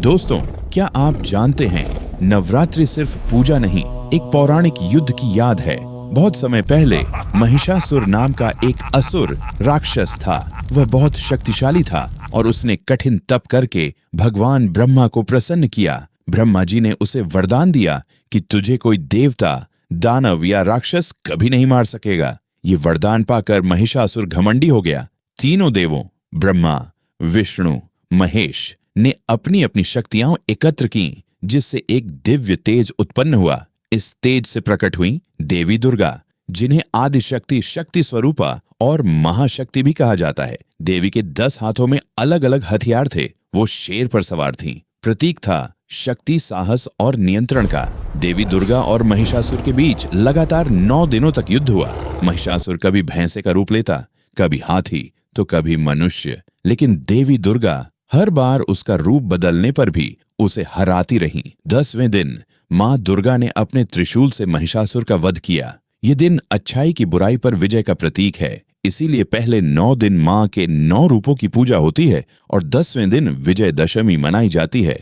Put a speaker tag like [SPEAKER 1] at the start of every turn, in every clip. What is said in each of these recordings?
[SPEAKER 1] दोस्तों, क्या आप जानते हैं नवरात्रि सिर्फ पूजा नहीं, एक पौराणिक युद्ध की याद है। बहुत समय पहले महिषासुर नाम का एक असुर राक्षस था। वह बहुत शक्तिशाली था और उसने कठिन तप करके भगवान ब्रह्मा को प्रसन्न किया। ब्रह्मा जी ने उसे वरदान दिया कि तुझे कोई देवता, दानव या राक्षस कभी नहीं मार सकेगा। ये वरदान पाकर महिषासुर घमंडी हो गया। तीनों देवों ब्रह्मा, विष्णु, महेश ने अपनी अपनी शक्तियां एकत्र की, जिससे एक दिव्य तेज उत्पन्न हुआ। इस तेज से प्रकट हुई देवी दुर्गा, जिन्हें आदिशक्ति, शक्ति स्वरूपा और महाशक्ति भी कहा जाता है। देवी के 10 हाथों में अलग अलग हथियार थे। वो शेर पर सवार थीं। प्रतीक था शक्ति, साहस और नियंत्रण का। देवी दुर्गा और महिषासुर के बीच लगातार 9 दिनों तक युद्ध हुआ। महिषासुर कभी भैंसे का रूप लेता, कभी हाथी तो कभी मनुष्य, लेकिन देवी दुर्गा हर बार उसका रूप बदलने पर भी उसे हराती रहीं। 10वें दिन माँ दुर्गा ने अपने त्रिशूल से महिषासुर का वध किया। ये दिन अच्छाई की बुराई पर विजय का प्रतीक है। इसीलिए पहले 9 दिन माँ के 9 रूपों की पूजा होती है और 10वें दिन विजयदशमी मनाई जाती है।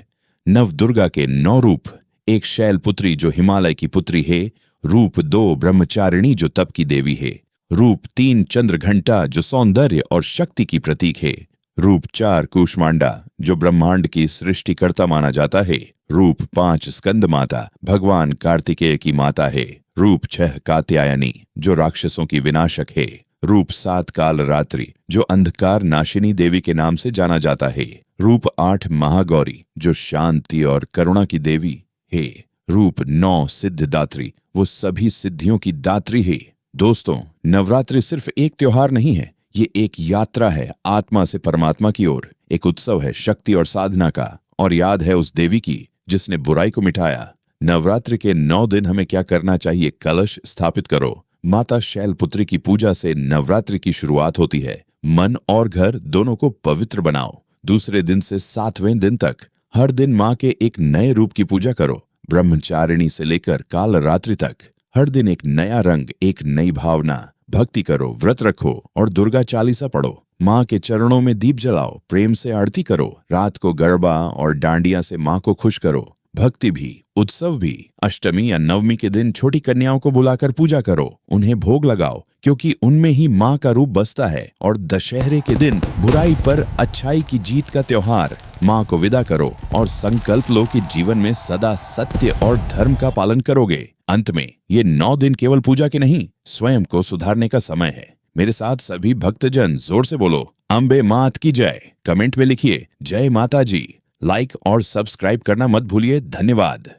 [SPEAKER 1] नव दुर्गा के 9 रूप: एक शैलपुत्री जो हिमालय की पुत्री है, रूप 2 ब्रह्मचारिणी जो तप की देवी है, रूप 3 चंद्रघंटा जो सौंदर्य और शक्ति की प्रतीक है, रूप 4 कूष्मांडा जो ब्रह्मांड की सृष्टिकर्ता माना जाता है, रूप 5 स्कंद माता भगवान कार्तिकेय की माता है, रूप 6 कात्यायनी जो राक्षसों की विनाशक है, रूप 7 काल रात्रि जो अंधकार नाशिनी देवी के नाम से जाना जाता है, रूप 8 महागौरी जो शांति और करुणा की देवी है, रूप 9 सिद्धिदात्री वो सभी सिद्धियों की दात्री है। दोस्तों, नवरात्रि सिर्फ एक त्योहार नहीं है, ये एक यात्रा है आत्मा से परमात्मा की ओर। एक उत्सव है शक्ति और साधना का, और याद है उस देवी की जिसने बुराई को मिटाया। नवरात्रि के 9 दिन हमें क्या करना चाहिए? कलश स्थापित करो। माता शैलपुत्री की पूजा से नवरात्रि की शुरुआत होती है। मन और घर दोनों को पवित्र बनाओ। दूसरे दिन से 7वें दिन तक हर दिन माँ के एक नए रूप की पूजा करो। ब्रह्मचारिणी से लेकर काल रात्रि तक हर दिन एक नया रंग, एक नई भावना। भक्ति करो, व्रत रखो और दुर्गा चालीसा पढ़ो। माँ के चरणों में दीप जलाओ, प्रेम से आरती करो। रात को गरबा और डांडिया से माँ को खुश करो। भक्ति भी, उत्सव भी। अष्टमी या नवमी के दिन छोटी कन्याओं को बुलाकर पूजा करो, उन्हें भोग लगाओ, क्योंकि उनमें ही माँ का रूप बसता है। और दशहरे के दिन बुराई पर अच्छाई की जीत का त्योहार। माँ को विदा करो और संकल्प लो कि जीवन में सदा सत्य और धर्म का पालन करोगे। अंत में ये 9 दिन केवल पूजा के नहीं, स्वयं को सुधारने का समय है। मेरे साथ सभी भक्तजन जोर से बोलो, अम्बे मात की जय। कमेंट में लिखिए जय माता जी। लाइक और सब्सक्राइब करना मत भूलिए। धन्यवाद।